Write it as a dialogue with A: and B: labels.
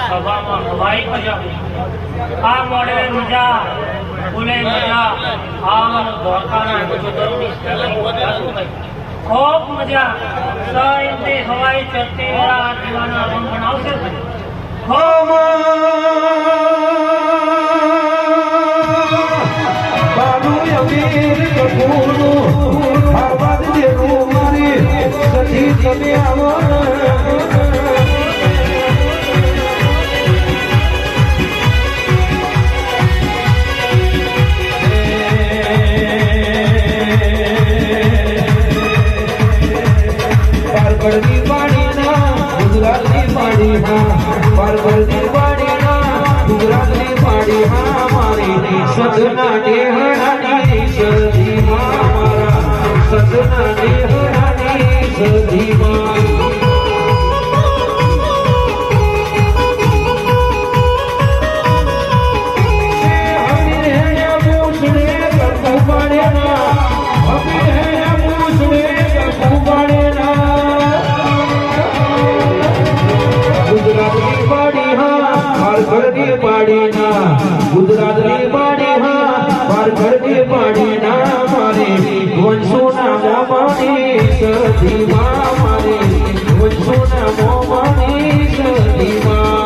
A: સભામાં હવાઈ મજા આ મોડે મજા બોલે મજા આ ધોકાના ગજોદરની ખૂબ મજા સાઈતે હવાઈ ચડતી આ દીવાના રંગ બનાવશે
B: બાલુ અમીર કપૂરનું આવાજ દેવું મારી સધી તમે આવો પારગડની પાણીના ગુજરાતની પાણી હા પારગડની પાણીના ગુજરાતની પાણી હા મારી સદના દેહરાની સદીમાં મારા સદના દેહરાની સદીમાં પારગડની પાડીના ગુજરાતની પાડી હા પારગડની પાડીના મારે વંશોના મોમાની સદીમાં મારે વંશોના મોમાની સદીમાં